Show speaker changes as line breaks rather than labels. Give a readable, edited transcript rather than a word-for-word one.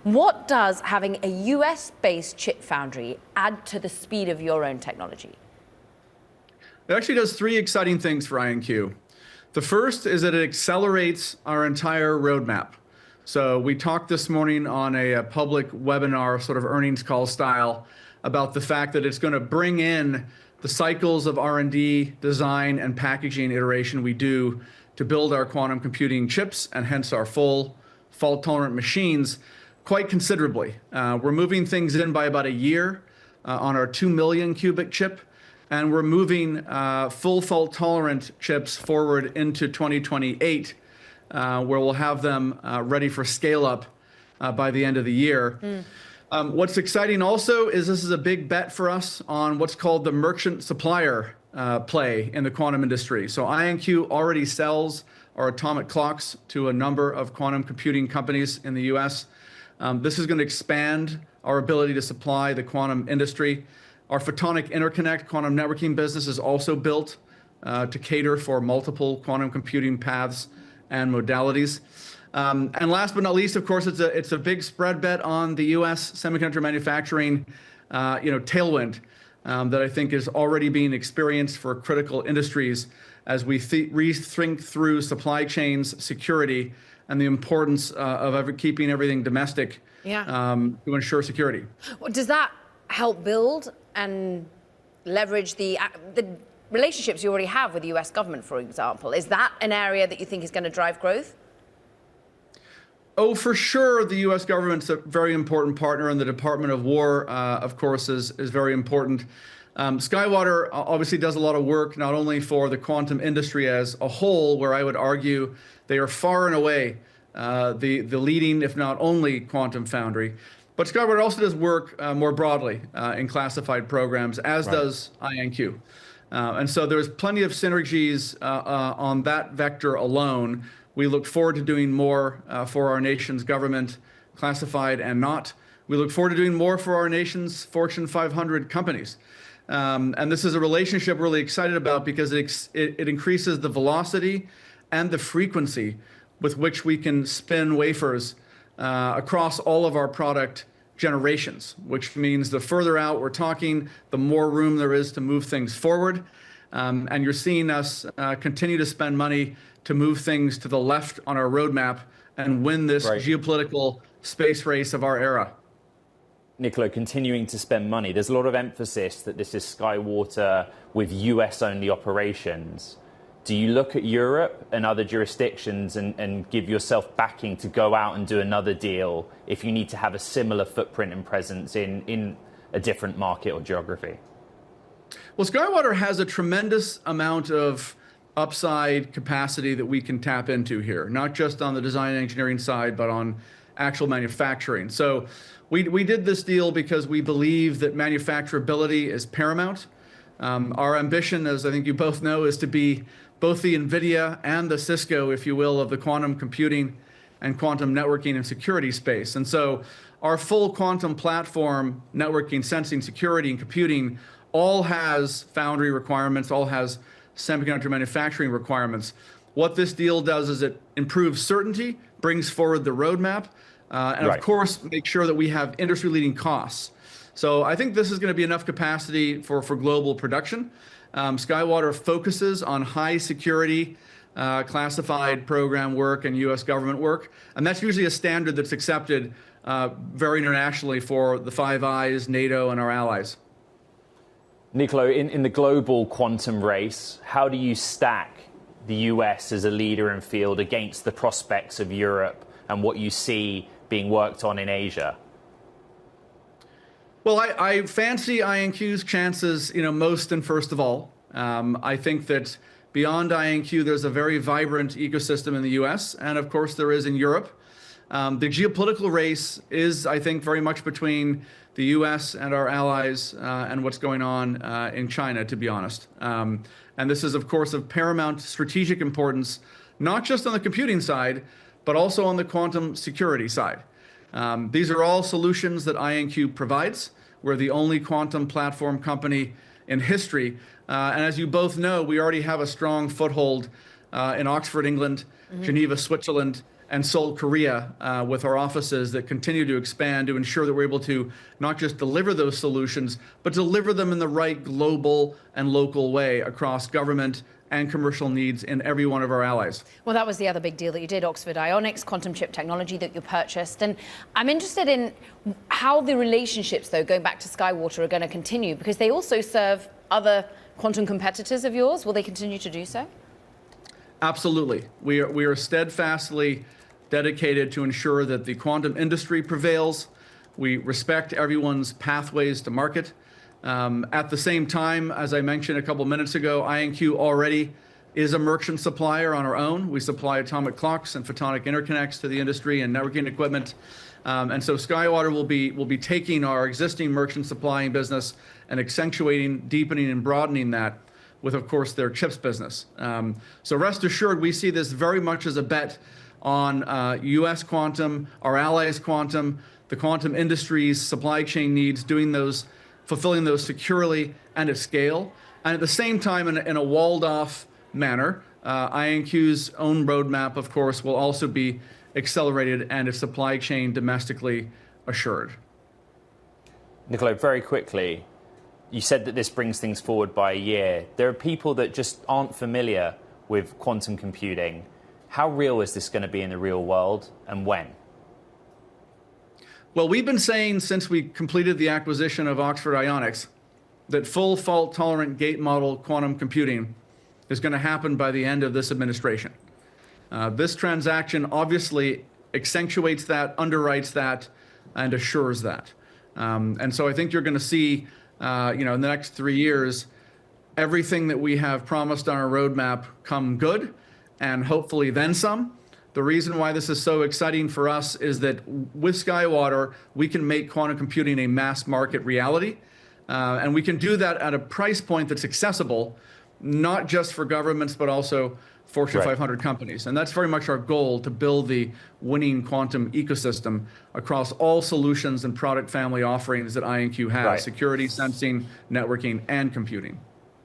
What does having a US-based chip foundry add to the speed of your own technology?
It actually does three exciting things for IonQ. The first is that it accelerates our entire roadmap. So we talked this morning on a public webinar, sort of earnings call style, about the fact that it's going to bring in the cycles of R&D, design, and packaging iteration we do to build our quantum computing chips and hence our full fault-tolerant machines quite considerably. We're moving things in by about a year on our 2 million qubit chip, and we're moving full fault-tolerant chips forward into 2028, where we'll have them ready for scale-up by the end of the year. What's exciting also is this is a big bet for us on what's called the merchant supplier play in the quantum industry. So IonQ already sells our atomic clocks to a number of quantum computing companies in the US. This is going to expand our ability to supply the quantum industry. Our photonic interconnect quantum networking business is also built to cater for multiple quantum computing paths and modalities. And last but not least, of course, it's a big spread bet on the U.S. semiconductor manufacturing, tailwind that I think is already being experienced for critical industries as we rethink through supply chains, security, and the importance of keeping everything domestic to ensure security.
Well, does that help build and leverage the relationships you already have with the US government, for example? Is that an area that you think is going to drive growth?
Oh, for sure, the U.S. government's a very important partner, and the Department of War, of course, is very important. SkyWater obviously does a lot of work, not only for the quantum industry as a whole, where I would argue they are far and away the leading, if not only, quantum foundry. But SkyWater also does work more broadly in classified programs, as does IonQ. And so there's plenty of synergies on that vector alone. We look forward to doing more for our nation's government, classified and not. We look forward to doing more for our nation's Fortune 500 companies. And this is a relationship we're really excited about because it increases the velocity and the frequency with which we can spin wafers across all of our product generations, which means the further out we're talking, the more room there is to move things forward. And you're seeing us continue to spend money to move things to the left on our roadmap and win this geopolitical space race of our era.
Niccolo, continuing to spend money. There's a lot of emphasis that this is SkyWater with US-only operations. Do you look at Europe and other jurisdictions and give yourself backing to go out and do another deal if you need to have a similar footprint and presence in a different market or geography?
Well, SkyWater has a tremendous amount of upside capacity that we can tap into here, not just on the design and engineering side, but on actual manufacturing. So we did this deal because we believe that manufacturability is paramount. Our ambition, as I think you both know, is to be both the NVIDIA and the Cisco, if you will, of the quantum computing and quantum networking and security space. And so our full quantum platform, networking, sensing, security, and computing all has foundry requirements, all has semiconductor manufacturing requirements. What this deal does is it improves certainty, brings forward the roadmap, and of course, make sure that we have industry-leading costs. So I think this is going to be enough capacity for global production. SkyWater focuses on high security, classified program work and US government work. And that's usually a standard that's accepted very internationally for the Five Eyes, NATO, and our allies.
Niccolo, in the global quantum race, how do you stack the US as a leader in field against the prospects of Europe and what you see being worked on in Asia?
Well, I fancy IonQ's chances, most and first of all. I think that beyond IonQ, there's a very vibrant ecosystem in the US, and of course there is in Europe. The geopolitical race is, I think, very much between the US and our allies and what's going on in China, to be honest. And this is, of course, of paramount strategic importance, not just on the computing side, but also on the quantum security side. These are all solutions that IonQ provides. We're the only quantum platform company in history. And as you both know, we already have a strong foothold in Oxford, England, Geneva, Switzerland, and Seoul, Korea, with our offices that continue to expand to ensure that we're able to not just deliver those solutions, but deliver them in the right global and local way across government and commercial needs in every one of our allies.
Well, that was the other big deal that you did, Oxford Ionics, quantum chip technology that you purchased. And I'm interested in how the relationships, though, going back to SkyWater, are going to continue, because they also serve other quantum competitors of yours. Will they continue to do so?
Absolutely. We are steadfastly dedicated to ensure that the quantum industry prevails. We respect everyone's pathways to market. At the same time, as I mentioned a couple minutes ago, IonQ already is a merchant supplier on our own. We supply atomic clocks and photonic interconnects to the industry and networking equipment. And so SkyWater will be taking our existing merchant supplying business and accentuating, deepening, and broadening that with, of course, their chips business. So rest assured, we see this very much as a bet on U.S. quantum, our allies' quantum, the quantum industry's supply chain needs, fulfilling those securely and at scale, and at the same time in a walled-off manner. IonQ's own roadmap, of course, will also be accelerated and its supply chain domestically assured.
Niccolo, very quickly, you said that this brings things forward by a year. There are people that just aren't familiar with quantum computing. How real is this going to be in the real world, and when?
Well, we've been saying since we completed the acquisition of Oxford Ionics that full fault-tolerant gate model quantum computing is going to happen by the end of this administration. This transaction obviously accentuates that, underwrites that, and assures that. And so I think you're going to see, in the next 3 years, everything that we have promised on our roadmap come good, and hopefully then some. The reason why this is so exciting for us is that with SkyWater, we can make quantum computing a mass market reality. And we can do that at a price point that's accessible, not just for governments, but also Fortune 500 companies. And that's very much our goal, to build the winning quantum ecosystem across all solutions and product family offerings that IonQ has, security, sensing, networking, and computing.